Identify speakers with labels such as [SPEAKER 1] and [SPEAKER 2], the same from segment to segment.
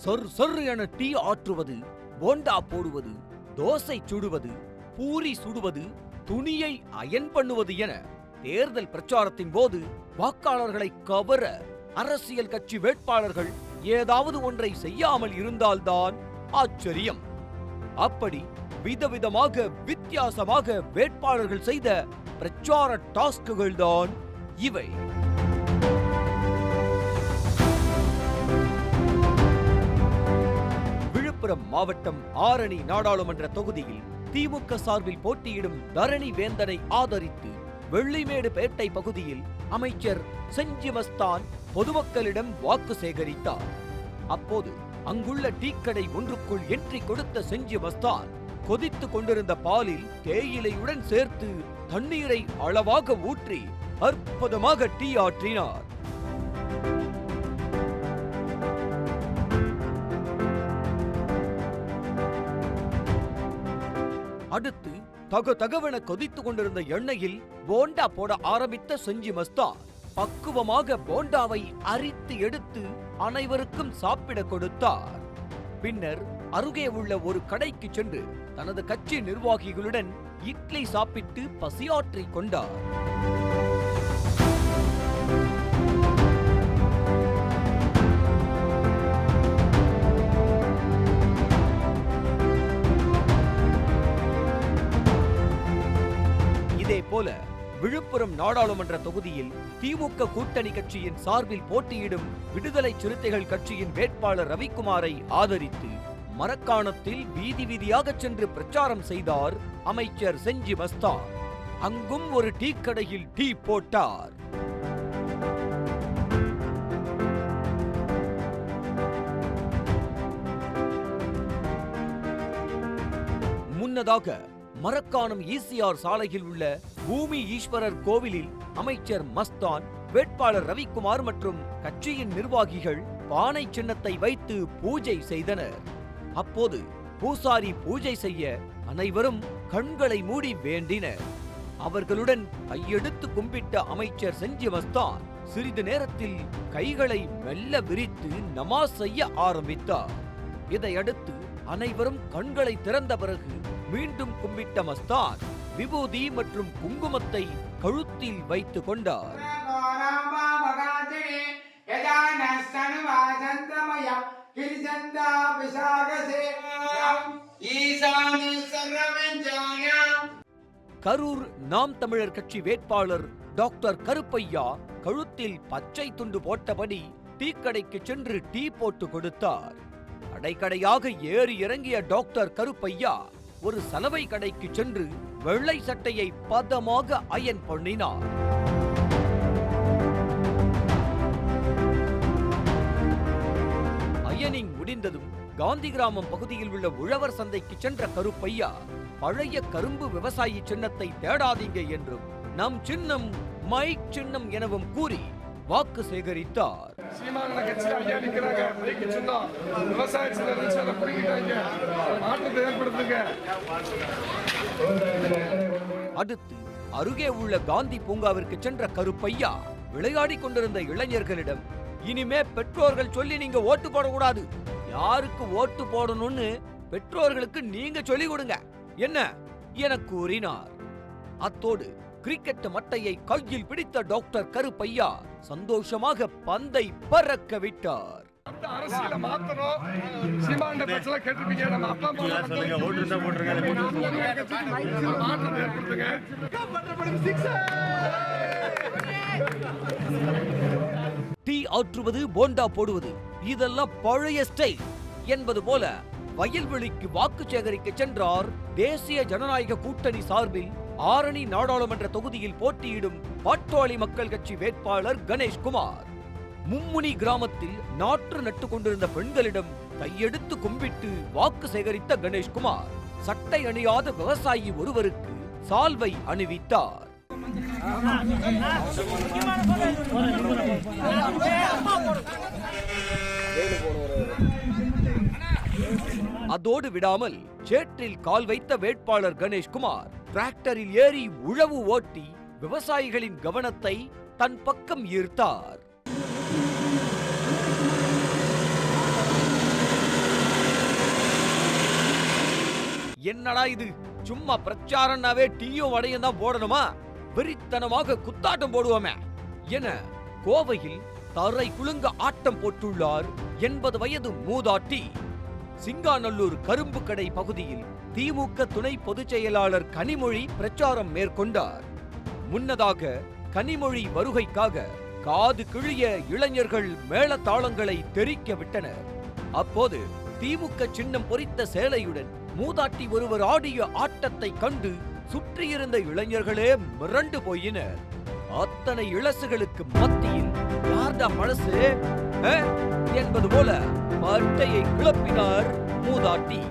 [SPEAKER 1] சொர் சொர் என டீ ஆற்றுவது, போண்டா போடுவது, தோசை சுடுவது, பூரி சுடுவது, துணியை அயன் பண்ணுவது என தேர்தல் பிரச்சாரத்தின் போது வாக்காளர்களை கவர அரசியல் கட்சி வேட்பாளர்கள் ஏதாவது ஒன்றை செய்யாமல் இருந்தால்தான் ஆச்சரியம். அப்படி விதவிதமாக வித்தியாசமாக வேட்பாளர்கள் செய்த பிரச்சார டாஸ்குகள் தான் இவை. விழுப்புரம் மாவட்டம் ஆரணி நாடாளுமன்ற தொகுதியில் திமுக சார்பில் போட்டியிடும் தரணி வேந்தனை ஆதரித்து வெள்ளிமேடு பேட்டை பகுதியில் அமைச்சர் செஞ்சி மஸ்தான் பொதுமக்களிடம் வாக்கு சேகரித்தார். அப்போது அங்குள்ள டீக்கடை ஒன்றுக்குள் என்ட்ரி கொடுத்த செஞ்சி மஸ்தான் கொதித்துக் கொண்டிருந்த பாலில் தேயிலையுடன் சேர்த்து தண்ணீரை அளவாக ஊற்றி அற்புதமாக டீ ஆற்றினார். அடுத்து தகவென கொதித்துக் கொண்டிருந்த எண்ணெயில் போண்டா போட ஆரம்பித்த செஞ்சி மஸ்தான் பக்குவமாக போண்டாவை அரித்து எடுத்து அனைவருக்கும் சாப்பிட கொடுத்தார். பின்னர் அருகே உள்ள ஒரு கடைக்கு சென்று தனது கட்சி நிர்வாகிகளுடன் இட்லி சாப்பிட்டு பசியாற்றிக் கொண்டார். இதேபோல விழுப்புரம் நாடாளுமன்ற தொகுதியில் திமுக கூட்டணி கட்சியின் சார்பில் போட்டியிடும் விடுதலை சிறுத்தைகள் கட்சியின் வேட்பாளர் ரவிக்குமாரை ஆதரித்து மரக்காணத்தில் வீதி வீதியாக சென்று பிரச்சாரம் செய்தார் அமைச்சர் செஞ்சி மஸ்தான். அங்கும் ஒரு டீ கடையில் டீ போட்டார். முன்னதாக மரக்காணம் ஈசிஆர் சாலையில் உள்ள பூமி ஈஸ்வரர் கோவிலில் அமைச்சர் மஸ்தான், வேட்பாளர் ரவிக்குமார் மற்றும் கட்சியின் நிர்வாகிகள் பானை சின்னத்தை வைத்து பூஜை செய்தனர். அப்போது பூசாரி பூஜை செய்ய அனைவரும் கண்களை மூடி வேண்டினர். அவர்களுடன் கையெடுத்து கும்பிட்ட அமைச்சர் செஞ்சி மஸ்தான் சிறிது நேரத்தில் கைகளை மெல்ல விரித்து நமாஸ் செய்ய ஆரம்பித்தார். இதையடுத்து அனைவரும் கண்களை திறந்த பிறகு மீண்டும் கும்பிட்ட மஸ்தான் விபூதி மற்றும் குங்குமத்தை கழுத்தில் வைத்துக் கொண்டார். கரூர் நாம் தமிழர் கட்சி வேட்பாளர் டாக்டர் கருப்பையா கழுத்தில் பச்சை துண்டு போட்டபடி டீக்கடைக்கு சென்று டீ போட்டு கொடுத்தார். கடைக்கடையாக ஏறி இறங்கிய டாக்டர் கருப்பையா ஒரு சலவை கடைக்கு சென்று வெள்ளை சட்டையை பதமாக அயன் பண்ணினார். அயனிங் முடிந்ததும் காந்தி கிராமம் பகுதியில் உள்ள உழவர் சந்தைக்கு சென்ற கருப்பையா பழைய கரும்பு விவசாயி சின்னத்தை தேடாதீங்க என்றும் நம் சின்னம் மைக் சின்னம் எனவும் கூறி வாக்கு சேகரித்தார். அடுத்து அருகே உள்ள காந்தி பூங்காவிற்கு சென்ற கருப்பையா விளையாடி கொண்டிருந்த இளைஞர்களிடம், இனிமே பெற்றோர்கள் சொல்லி நீங்க ஓட்டு போடக்கூடாது, யாருக்கு ஓட்டு போடணும்னு பெற்றோர்களுக்கு நீங்க சொல்லி கொடுங்க என்ன என கூறினார். அத்தோடு கிரிக்கெட் மட்டையை கையில் பிடித்த டாக்டர் கருப்பையா சந்தோஷமாக பந்தை பறக்க விட்டார். டீ ஆற்றுவது, போண்டா போடுவது இதெல்லாம் பழைய ஸ்டைல் என்பது போல வயல்வெளிக்கு வாக்கு சேகரிக்க சென்றார் தேசிய ஜனநாயக கூட்டணி சார்பில் ஆரணி நாடாளுமன்ற தொகுதியில் போட்டியிடும் பாட்டாளி மக்கள் கட்சி வேட்பாளர் கணேஷ்குமார். மும்முனி கிராமத்தில் நாற்று நட்டு கொண்டிருந்த பெண்களிடம் கையெடுத்து கும்பிட்டு வாக்கு சேகரித்த கணேஷ்குமார் சட்டை அணியாத விவசாயி ஒருவருக்கு சால்வை அணிவித்தார். அதோடு விடாமல் சேற்றில் கால் வைத்த வேட்பாளர் கணேஷ்குமார் டிராக்டரில் ஏறி உழவு ஓட்டி விவசாயிகளின் கவனத்தை தன் பக்கம் ஈர்த்தார். என்னடா இது, சும்மா பிரச்சாரம்னாவே டீயும் வடையும் தான் போடணுமா? வெறித்தனமாக குத்தாட்டம் போடுவோமே என கோவையில் தரை குலுங்க ஆட்டம் போட்டுள்ளார் 80 வயது மூதாட்டி. சிங்காநல்லூர் கரும்பு கடை பகுதியில் திமுக துணை பொதுச் செயலாளர் கனிமொழி பிரச்சாரம் மேற்கொண்டார். முன்னதாக கனிமொழி வருகைக்காக காது கிழிய இளைஞர்கள் மேளதாளங்களை தெறிக்க விட்டனர். அப்போது திமுக சின்னம் பொறித்த சேலையுடன் மூதாட்டி ஒருவர் ஆடிய ஆட்டத்தை கண்டு சுற்றியிருந்த இளைஞர்களே மிரண்டு போயினர். அத்தனை இளசுகளுக்கு மத்தியில் யார்டா பழசு என்பது போல பட்டையை கிளப்பினார் மூதாட்டி.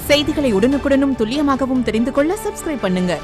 [SPEAKER 2] செய்திகளை உடனுக்குடனும் துல்லியமாகவும் தெரிந்து கொள்ள சப்ஸ்கிரைப் பண்ணுங்க.